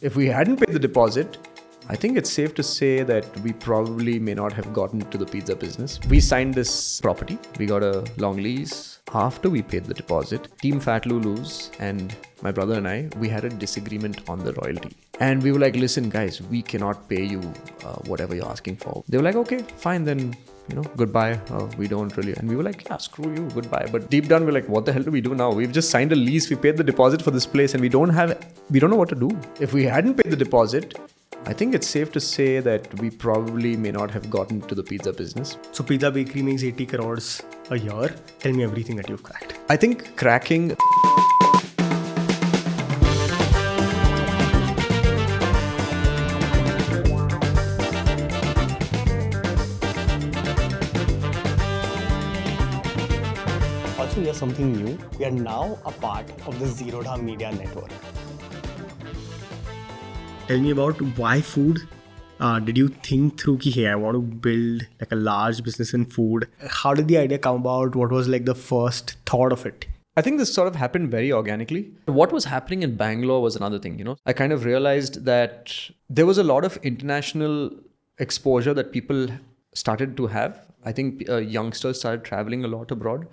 If we hadn't paid the deposit, I think it's safe to say that we probably may not have gotten to the pizza business. We signed this property. We got a long lease. After we paid the deposit, Team Fat Lulus and my brother and I, we had a disagreement on the royalty. And we were like, listen, guys, we cannot pay you whatever you're asking for. They were like, okay, fine, then, goodbye. We don't really. And we were like, yeah, screw you, goodbye. But deep down, we're like, what the hell do we do now? We've just signed a lease. We paid the deposit for this place and we don't know what to do. If we hadn't paid the deposit, I think it's safe to say that we probably may not have gotten to the pizza business. So Pizza Bakery makes 80 crores a year. Tell me everything that you've cracked. I think cracking... Also, here's something new. We are now a part of the Zerodha Media Network. Tell me about why food. Did you think through ki, hey, I want to build like a large business in food? How did the idea come about? What was like the first thought of it? I think this sort of happened very organically. What was happening in Bangalore was another thing, I kind of realized that there was a lot of international exposure that people started to have. I think youngsters started traveling a lot abroad.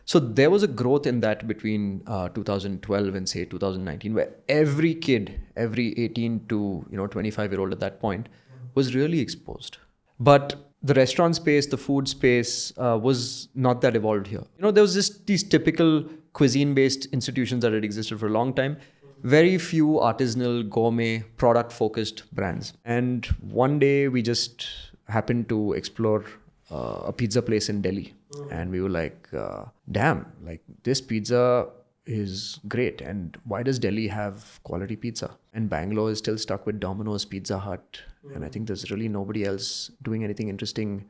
So there was a growth in that between 2012 and say 2019, where every kid, every 18 to 25-year-old at that point was really exposed. But the restaurant space, the food space was not that evolved here. There was just these typical cuisine-based institutions that had existed for a long time. Very few artisanal, gourmet, product-focused brands. And one day we just happened to explore a pizza place in Delhi. And we were like, damn, like this pizza is great. And why does Delhi have quality pizza? And Bangalore is still stuck with Domino's, Pizza Hut. And I think there's really nobody else doing anything interesting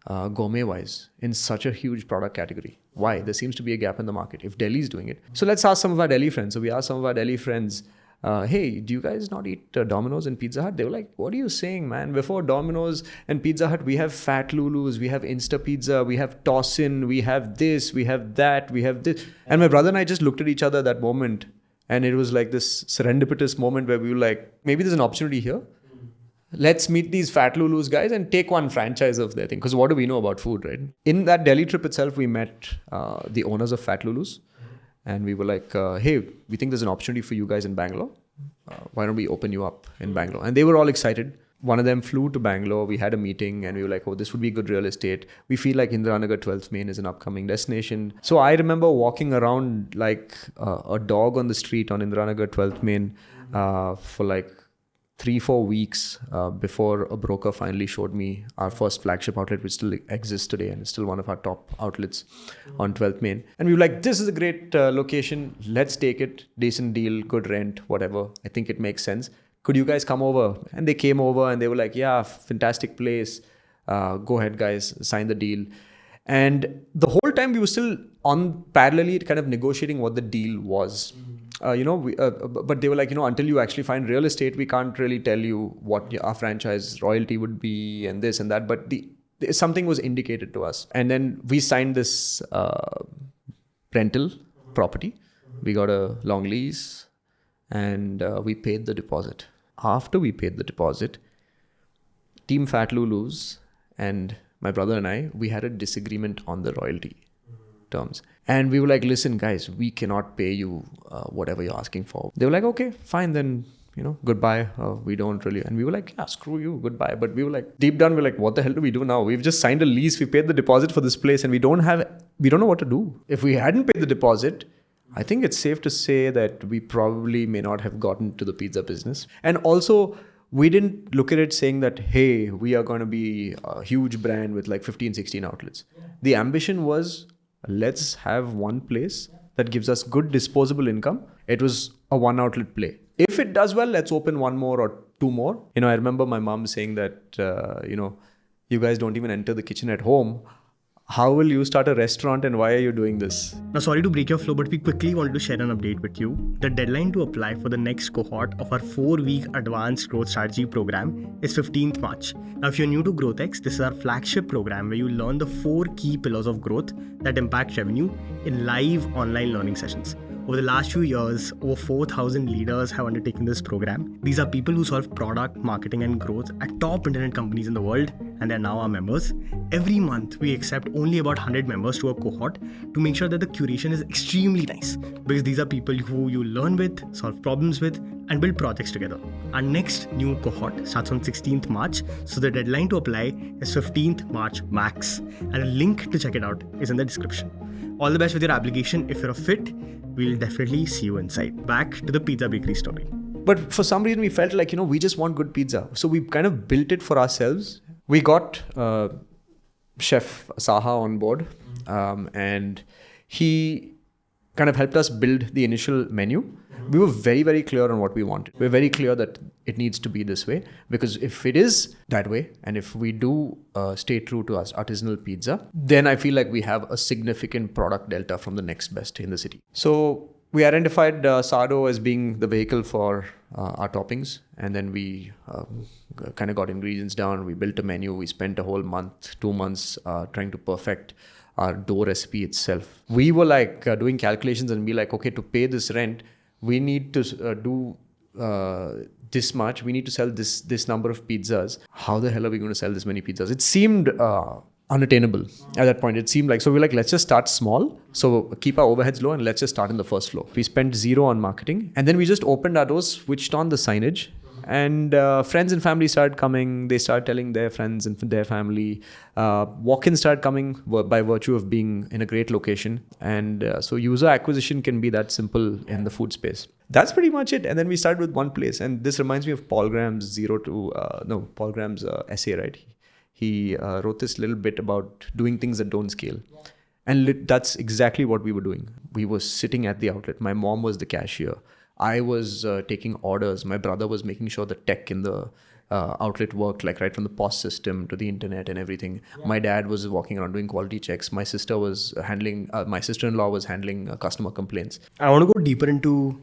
gourmet-wise in such a huge product category. Why? There seems to be a gap in the market if Delhi's doing it. So let's ask some of our Delhi friends. So we asked some of our Delhi friends, hey, do you guys not eat Domino's and Pizza Hut? They were like, what are you saying, man? Before Domino's and Pizza Hut, we have Fat Lulus, we have Insta Pizza, we have Tossin, we have this, we have that, we have this. And my brother and I just looked at each other at that moment. And it was like this serendipitous moment where we were like, maybe there's an opportunity here. Let's meet these Fat Lulus guys and take one franchise of their thing. Because what do we know about food, right? In that Delhi trip itself, we met the owners of Fat Lulus. And we were like, hey, we think there's an opportunity for you guys in Bangalore. Why don't we open you up in Bangalore? And they were all excited. One of them flew to Bangalore. We had a meeting and we were like, oh, this would be good real estate. We feel like Indiranagar 12th Main is an upcoming destination. So I remember walking around like a dog on the street on Indiranagar 12th Main for like 3-4 weeks before a broker finally showed me our first flagship outlet, which still exists today and is still one of our top outlets on 12th Main. And we were like, this is a great location. Let's take it. Decent deal, good rent, whatever. I think it makes sense. Could you guys come over? And they came over and they were like, yeah, fantastic place. Go ahead, guys, sign the deal. And the whole time we were still on parallelly kind of negotiating what the deal was. But they were like, until you actually find real estate, we can't really tell you what our franchise royalty would be and this and that. But something was indicated to us. And then we signed this rental property. We got a long lease and we paid the deposit. After we paid the deposit, Team Fat Lulus and my brother and I, we had a disagreement on the royalty terms. And we were like, listen, guys, we cannot pay you whatever you're asking for. They were like, okay, fine, then, goodbye. We don't really. And we were like, yeah, screw you, goodbye. But we were like, deep down, we're like, what the hell do we do now? We've just signed a lease. We paid the deposit for this place and we don't know what to do. If we hadn't paid the deposit, I think it's safe to say that we probably may not have gotten to the pizza business. And also, we didn't look at it saying that, hey, we are going to be a huge brand with like 15, 16 outlets. The ambition was, let's have one place that gives us good disposable income. It was a one outlet play. If it does well, let's open one more or two more. I remember my mom saying that, you guys don't even enter the kitchen at home. How will you start a restaurant and why are you doing this? Now, sorry to break your flow, but we quickly wanted to share an update with you. The deadline to apply for the next cohort of our 4-week advanced growth strategy program is 15th March. Now, if you're new to GrowthX, this is our flagship program where you learn the 4 key pillars of growth that impact revenue in live online learning sessions. Over the last few years, over 4,000 leaders have undertaken this program. These are people who solve product, marketing, and growth at top internet companies in the world, and they're now our members. Every month, we accept only about 100 members to a cohort to make sure that the curation is extremely nice, because these are people who you learn with, solve problems with, and build projects together. Our next new cohort starts on 16th March, so the deadline to apply is 15th March max, and a link to check it out is in the description. All the best with your application. If you're a fit, we'll definitely see you inside. Back to the pizza bakery story. But for some reason, we felt like, we just want good pizza. So we kind of built it for ourselves. We got Chef Saha on board, and he kind of helped us build the initial menu. We were very, very clear on what we wanted. We were very clear that it needs to be this way, because if it is that way, and if we do stay true to our artisanal pizza, then I feel like we have a significant product delta from the next best in the city. So we identified Sardo as being the vehicle for our toppings, and then we kind of got ingredients down. We built a menu. We spent a whole month, 2 months trying to perfect our dough recipe itself. We were like doing calculations and be like, okay, to pay this rent, we need to do this much. We need to sell this number of pizzas. How the hell are we going to sell this many pizzas? It seemed unattainable at that point. It seemed like, so we're like, let's just start small. So keep our overheads low and let's just start in the first floor. We spent zero on marketing, and then we just opened our doors, switched on the signage, and friends and family started coming. They started telling their friends and their family. Walk-ins started coming by virtue of being in a great location. And so user acquisition can be that simple in the food space. That's pretty much it. And then we started with one place. And this reminds me of Paul Graham's essay, right? He wrote this little bit about doing things that don't scale. And that's exactly what we were doing. We were sitting at the outlet. My mom was the cashier. I was taking orders. My brother was making sure the tech in the outlet worked, like right from the POS system to the internet and everything. Yeah. My dad was walking around doing quality checks. My my sister-in-law was handling customer complaints. I want to go deeper into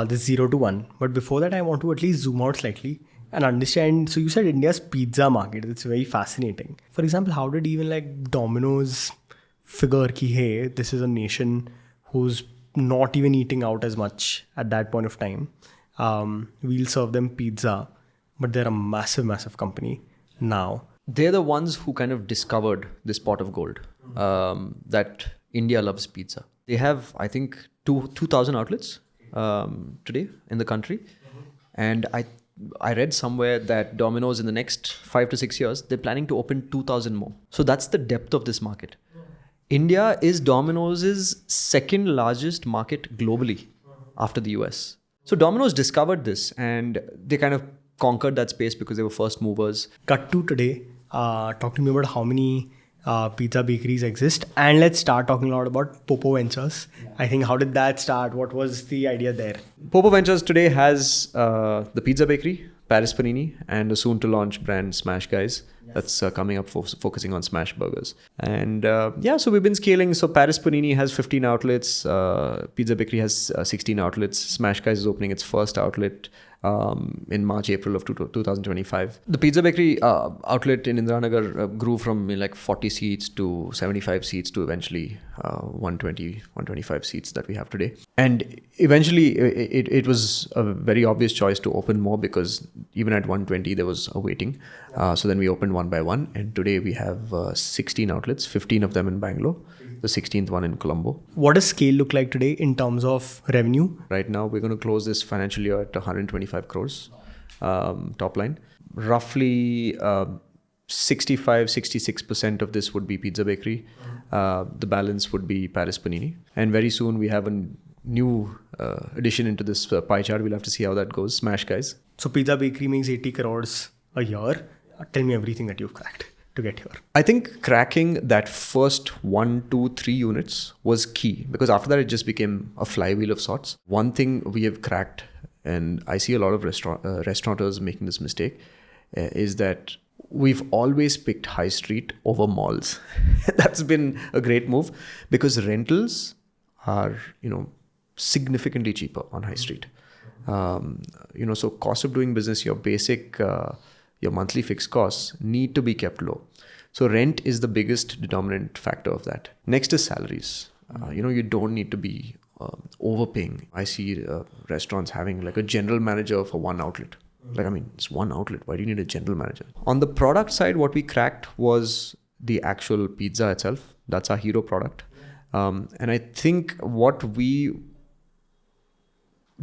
this 0 to 1. But before that, I want to at least zoom out slightly and understand. So you said India's pizza market. It's very fascinating. For example, how did even like Domino's figure ki, hey, this is a nation who's not even eating out as much at that point of time. We'll serve them pizza, but they're a massive, massive company now. They're the ones who kind of discovered this pot of gold, that India loves pizza. They have, I think, 2,000 outlets today in the country. And I read somewhere that Domino's in the next 5 to 6 years, they're planning to open 2,000 more. So that's the depth of this market. India is Domino's second largest market globally after the US. So Domino's discovered this and they kind of conquered that space because they were first movers. Cut to today. Talk to me about how many pizza bakeries exist. And let's start talking a lot about Popo Ventures. I think, how did that start? What was the idea there? Popo Ventures today has the pizza bakery, Paris Panini, and a soon to launch brand Smash Guys. That's coming up, focusing on smash burgers. And so we've been scaling. So Paris Panini has 15 outlets. Pizza Bakery has 16 outlets. Smash Guys is opening its first outlet in March, April of 2025. The Pizza Bakery outlet in Indiranagar grew from like 40 seats to 75 seats to eventually 125 seats that we have today. And eventually it was a very obvious choice to open more because even at 120 there was a waiting. So then we opened one by one, and today we have 16 outlets, 15 of them in Bangalore, the 16th one in Colombo. What does scale look like today in terms of revenue? Right now, we're going to close this financial year at 125 crores top line. Roughly 65-66% of this would be Pizza Bakery. The balance would be Paris Panini. And very soon we have a new addition into this pie chart. We'll have to see how that goes. Smash Guys. So Pizza Bakery makes 80 crores a year. Tell me everything that you've cracked to get here. I think cracking that first 1, 2, 3 units was key, because after that it just became a flywheel of sorts. One thing we have cracked, and I see a lot of restaurateurs making this mistake, is that we've always picked high street over malls. That's been a great move because rentals are, significantly cheaper on high street. So cost of doing business, your basic, your monthly fixed costs need to be kept low. So rent is the biggest determinant factor of that. Next is salaries. You don't need to be overpaying. I see restaurants having like a general manager for one outlet. Like, I mean, it's one outlet. Why do you need a general manager? On the product side, what we cracked was the actual pizza itself. That's our hero product. And I think what we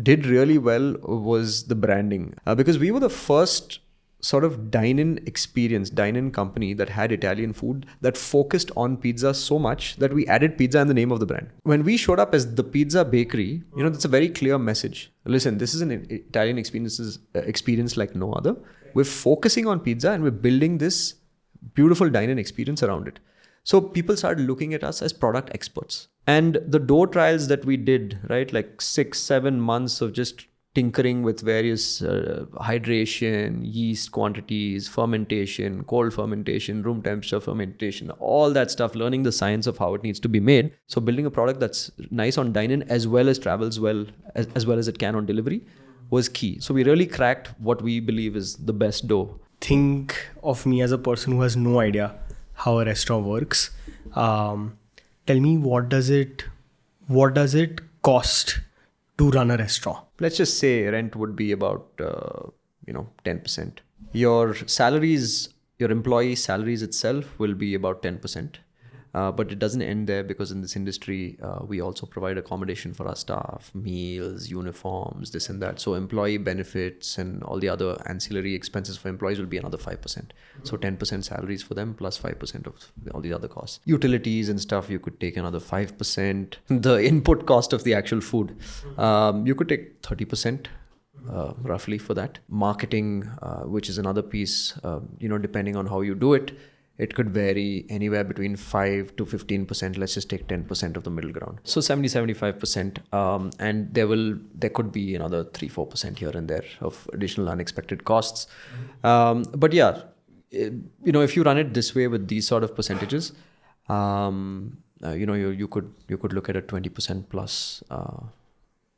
did really well was the branding. Because we were the first sort of dine-in company that had Italian food that focused on pizza so much that we added pizza in the name of the brand. When we showed up as the pizza bakery, that's a very clear message. Listen, this is an Italian experience like no other. We're focusing on pizza and we're building this beautiful dine-in experience around it. So people started looking at us as product experts. And the dough trials that we did, right, like 6-7 months of just tinkering with various hydration, yeast quantities, fermentation, cold fermentation, room temperature fermentation, all that stuff, learning the science of how it needs to be made. So building a product that's nice on dine-in as well as travels well as it can on delivery was key. So we really cracked what we believe is the best dough. Think of me as a person who has no idea how a restaurant works. Tell me, what does it cost to run a restaurant? Let's just say rent would be about 10%. Your salaries, your employee salaries itself will be about 10%. But it doesn't end there, because in this industry, we also provide accommodation for our staff, meals, uniforms, this and that. So employee benefits and all the other ancillary expenses for employees will be another 5%. So 10% salaries for them plus 5% of all the other costs. Utilities and stuff, you could take another 5%. The input cost of the actual food, you could take 30%. Roughly for that. Marketing, which is another piece, depending on how you do it, it could vary anywhere between 5 to 15%. Let's just take 10% of the middle ground. So 70-75%. And there could be another 3-4% here and there of additional unexpected costs. But yeah, if you run it this way with these sort of percentages, you could look at a 20% plus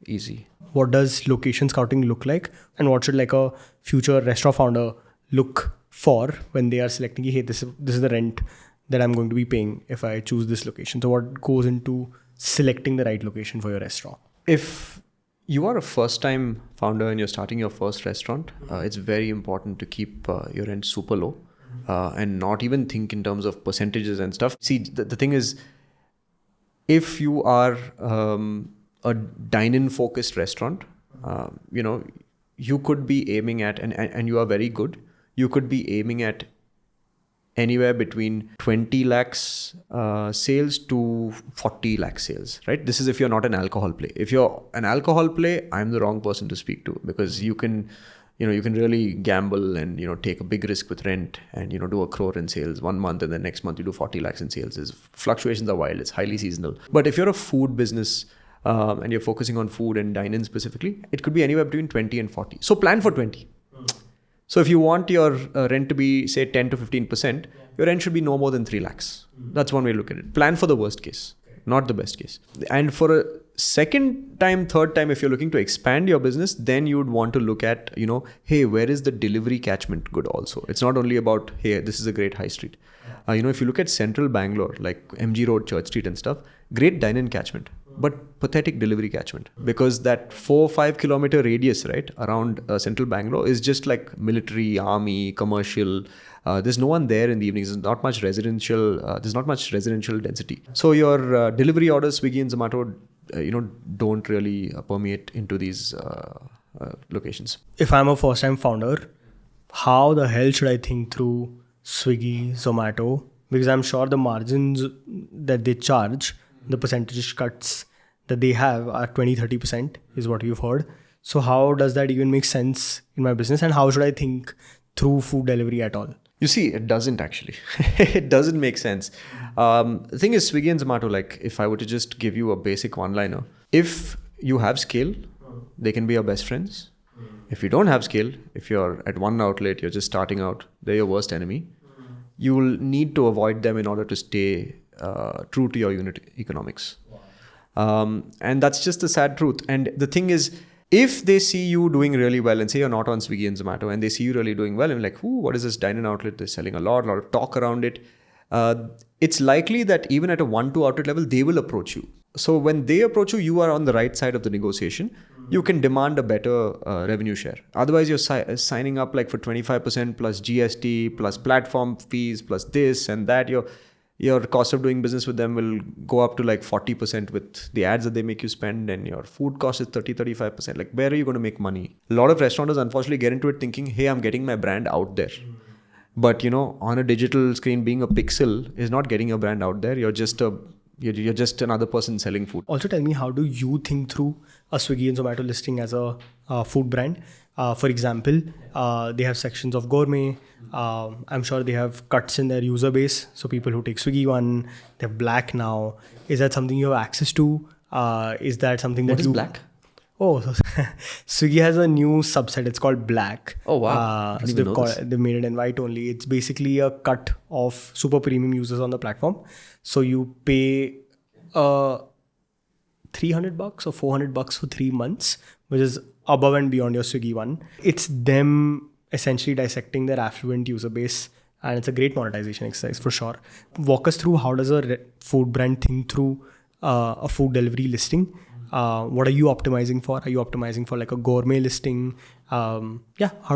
easy. What does location scouting look like? And what should like a future restaurant founder look for when they are selecting, hey, this is the rent that I'm going to be paying if I choose this location? So what goes into selecting the right location for your restaurant? If you are a first-time founder and you're starting your first restaurant, it's very important to keep your rent super low and not even think in terms of percentages and stuff. See, the thing is, if you are a dine-in focused restaurant, you could be aiming at, and you are very good, you could be aiming at anywhere between 20 lakhs sales to 40 lakh sales, right? This is if you're not an alcohol play. If you're an alcohol play, I'm the wrong person to speak to, because you can really gamble and, take a big risk with rent and, do a crore in sales 1 month and then next month you do 40 lakhs in sales. Fluctuations are wild. It's highly seasonal. But if you're a food business and you're focusing on food and dine-in specifically, it could be anywhere between 20 and 40. So plan for 20. So if you want your rent to be, say, 10 to 15%, your rent should be no more than 3 lakhs. That's one way to look at it. Plan for the worst case, not the best case. And for a second time, third time, if you're looking to expand your business, then you would want to look at, hey, where is the delivery catchment good also? It's not only about, hey, this is a great high street. If you look at central Bangalore, like MG Road, Church Street and stuff, great dine-in catchment, but pathetic delivery catchment, because that 4-5 kilometer radius, right, around central Bangalore is just like military, army, commercial. There's no one there in the evenings. There's not much residential density. So your delivery orders, Swiggy and Zomato, don't really permeate into these locations. If I'm a first-time founder, how the hell should I think through Swiggy, Zomato? Because I'm sure the margins that they charge, the percentage cuts that they have are 20-30% is what you've heard. So how does that even make sense in my business? And how should I think through food delivery at all? You see, it doesn't actually. It doesn't make sense. The thing is, Swiggy and Zomato, like if I were to just give you a basic one-liner, if you have scale, they can be your best friends. If you don't have scale, if you're at one outlet, you're just starting out, they're your worst enemy. You will need to avoid them in order to stay true to your unit economics. And that's just the sad truth. And the thing is, if they see you doing really well and say you're not on Swiggy and Zomato and they see you really doing well and like, ooh, what is this dine-in outlet? They're selling a lot of talk around it. It's likely that even at a 1-2 outlet level, they will approach you. So when they approach you, you are on the right side of the negotiation. You can demand a better revenue share. Otherwise, you're signing up like for 25% plus GST plus platform fees plus this and that. Your cost of doing business with them will go up to like 40% with the ads that they make you spend, and your food cost is 35%. Like, where are you going to make money? A lot of restaurateurs unfortunately get into it thinking, hey, I'm getting my brand out there. But on a digital screen, being a pixel is not getting your brand out there. You're just another person selling food. Also tell me, how do you think through a Swiggy and Zomato listing as a food brand? For example, they have sections of gourmet. I'm sure they have cuts in their user base. So people who take Swiggy one, they have black now. Is that something you have access to? Is that something What is black? Oh, so Swiggy has a new subset. It's called Black. Oh, wow. So they made it in white only. It's basically a cut of super premium users on the platform. So you pay $300 or $400 for 3 months, which is above and beyond your Swiggy one. It's them essentially dissecting their affluent user base, and it's a great monetization exercise for sure. Walk us through, how does a food brand think through a food delivery listing? What are you optimizing for? Are you optimizing for like a gourmet listing? How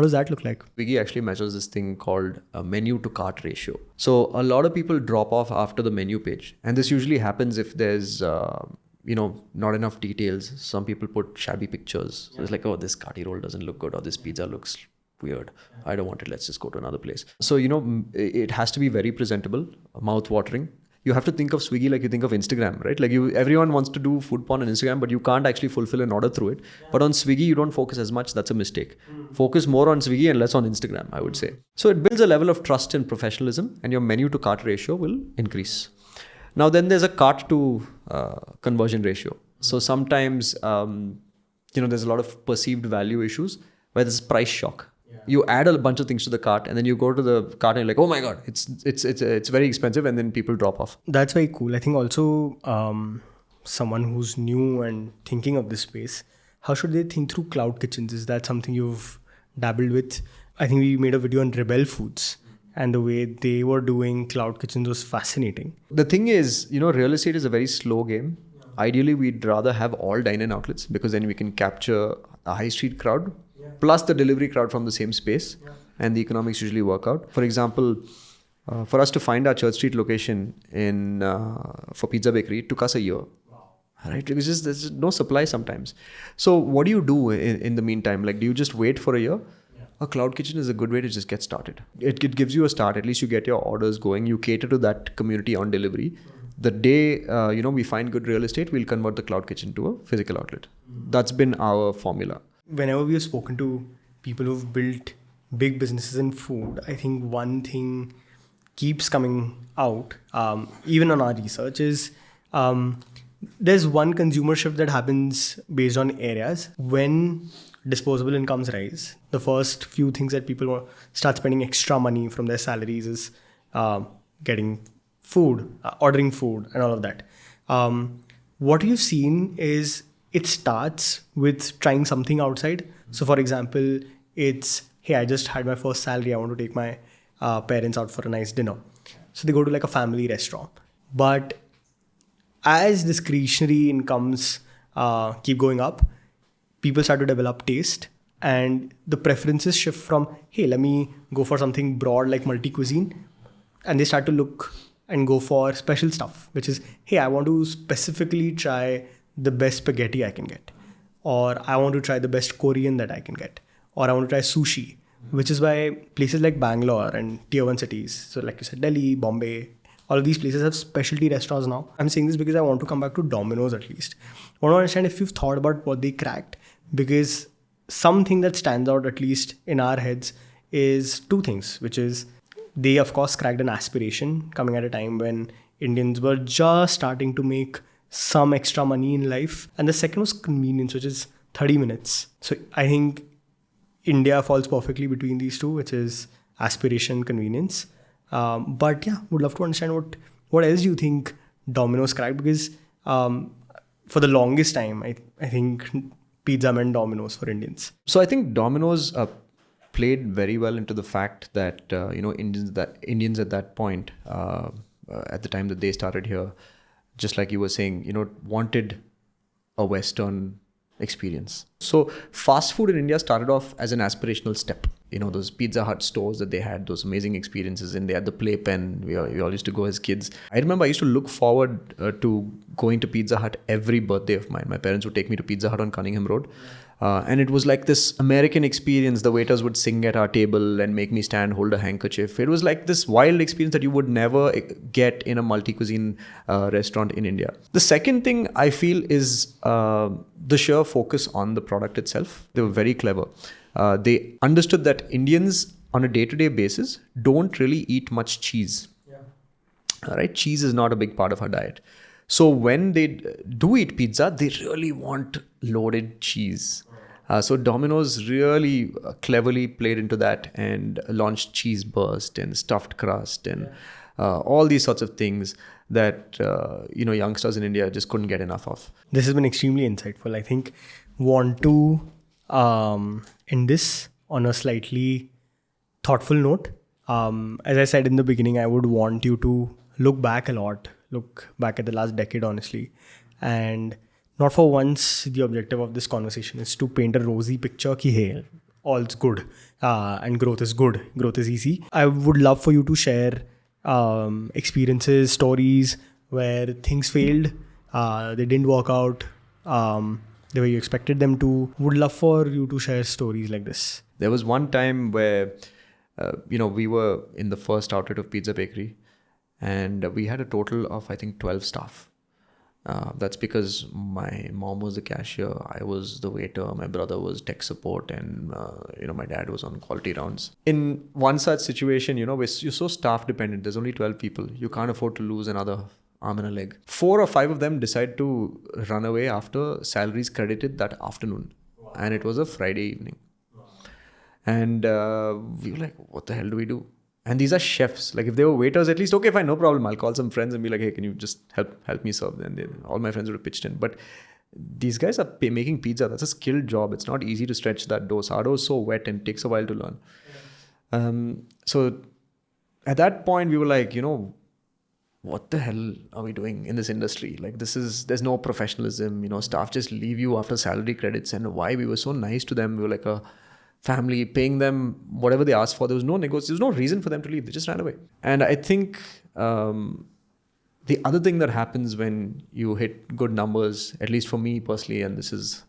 does that look like? Swiggy actually measures this thing called a menu to cart ratio. So a lot of people drop off after the menu page. And this usually happens if there's, not enough details. Some people put shabby pictures. So it's like, oh, this kati roll doesn't look good, or this pizza looks weird. I don't want it. Let's just go to another place. So, it has to be very presentable, mouth-watering. You have to think of Swiggy like you think of Instagram, right? Like everyone wants to do food porn on Instagram, but you can't actually fulfill an order through it. But on Swiggy, you don't focus as much. That's a mistake. Focus more on Swiggy and less on Instagram, I would say. So it builds a level of trust and professionalism, and your menu to cart ratio will increase. Now, then there's a cart to conversion ratio. So sometimes, there's a lot of perceived value issues where there's price shock. You add a bunch of things to the cart, and then you go to the cart and you're like, oh my God, it's very expensive, and then people drop off. That's very cool. I think also someone who's new and thinking of this space, how should they think through cloud kitchens? Is that something you've dabbled with? I think we made a video on Rebel Foods, and the way they were doing cloud kitchens was fascinating. The thing is, real estate is a very slow game. Ideally, we'd rather have all dine-in outlets, because then we can capture a high street crowd plus the delivery crowd from the same space, and the economics usually work out. For example, for us to find our Church Street location for Pizza Bakery, it took us a year. Right? Because there's no supply sometimes. So what do you do in the meantime? Like, do you just wait for a year? A cloud kitchen is a good way to just get started. It gives you a start. At least you get your orders going. You cater to that community on delivery. The day we find good real estate, we'll convert the cloud kitchen to a physical outlet. That's been our formula. Whenever we have spoken to people who've built big businesses in food, I think one thing keeps coming out, even on our research, is there's one consumer shift that happens based on areas. When disposable incomes rise, the first few things that people start spending extra money from their salaries is getting food, ordering food, and all of that. What we've seen is it starts with trying something outside. So for example, it's, hey, I just had my first salary. I want to take my parents out for a nice dinner. So they go to like a family restaurant. But as discretionary incomes keep going up, people start to develop taste, and the preferences shift from, hey, let me go for something broad like multi-cuisine. And they start to look and go for special stuff, which is, hey, I want to specifically try the best spaghetti I can get, or I want to try the best Korean that I can get, or I want to try sushi, which is why places like Bangalore and tier 1 cities, so like you said, Delhi, Bombay, all of these places have specialty restaurants now. I'm saying this because I want to come back to Domino's at least. I want to understand if you've thought about what they cracked, because something that stands out, at least in our heads, is two things, which is they of course cracked an aspiration coming at a time when Indians were just starting to make some extra money in life. And the second was convenience, which is 30 minutes. So I think India falls perfectly between these two, which is aspiration, convenience. But yeah, would love to understand what else do you think Domino's cracked? Because for the longest time, I think pizza meant Domino's for Indians. So I think Domino's played very well into the fact that Indians at that point, at the time that they started here, just like you were saying, wanted a Western experience. So fast food in India started off as an aspirational step. Those Pizza Hut stores that they had, those amazing experiences, and they had the playpen. We all used to go as kids. I remember I used to look forward to going to Pizza Hut every birthday of mine. My parents would take me to Pizza Hut on Cunningham Road. And it was like this American experience. The waiters would sing at our table and make me stand, hold a handkerchief. It was like this wild experience that you would never get in a multi-cuisine restaurant in India. The second thing I feel is the sheer focus on the product itself. They were very clever. They understood that Indians on a day-to-day basis don't really eat much cheese. Yeah. Right? Cheese is not a big part of our diet. So when they do eat pizza, they really want loaded cheese. So Domino's really cleverly played into that and launched cheese burst and stuffed crust and all these sorts of things that youngsters in India just couldn't get enough of. This has been extremely insightful. I think want to end this on a slightly thoughtful note. As I said in the beginning, I would want you to look back at the last decade, honestly. And not for once, the objective of this conversation is to paint a rosy picture ki hey, all's good and growth is good, growth is easy. I would love for you to share experiences, stories where things failed, they didn't work out the way you expected them to. Would love for you to share stories like this. There was one time where, we were in the first outlet of Pizza Bakery and we had a total of, I think, 12 staff. That's because my mom was the cashier, I was the waiter, my brother was tech support, and my dad was on quality rounds. In one such situation, you're so staff dependent. There's only 12 people. You can't afford to lose another arm and a leg. 4 or 5 of them decide to run away after salaries credited that afternoon. Wow. And it was a Friday evening. Wow. And we were like, what the hell do we do? And these are chefs. Like if they were waiters, at least, okay, fine, no problem. I'll call some friends and be like, hey, can you just help me serve? Then all my friends would have pitched in. But these guys are making pizza. That's a skilled job. It's not easy to stretch that dough. Sourdough is so wet and takes a while to learn. Yeah. So at that point, we were like, what the hell are we doing in this industry? Like there's no professionalism. Staff just leave you after salary credits. And why? We were so nice to them. We were like a family, paying them whatever they asked for. There was no negotiation. There was no reason for them to leave. They just ran away. And I think the other thing that happens when you hit good numbers, at least for me personally, and this is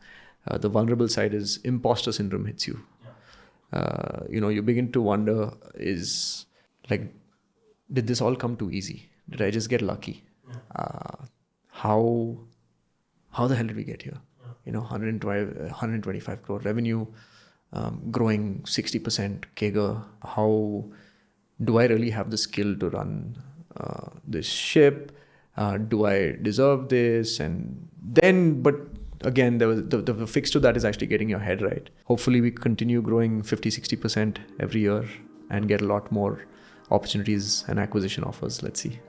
the vulnerable side, is imposter syndrome hits you. Yeah. You begin to wonder, is like, did this all come too easy? Did I just get lucky? Yeah. How the hell did we get here? Yeah. 125 crore revenue, growing 60% CAGR. How do I really have the skill to run this ship? Do I deserve this? And then, but again, the fix to that is actually getting your head right. Hopefully we continue growing 50-60% every year and get a lot more opportunities and acquisition offers. Let's see.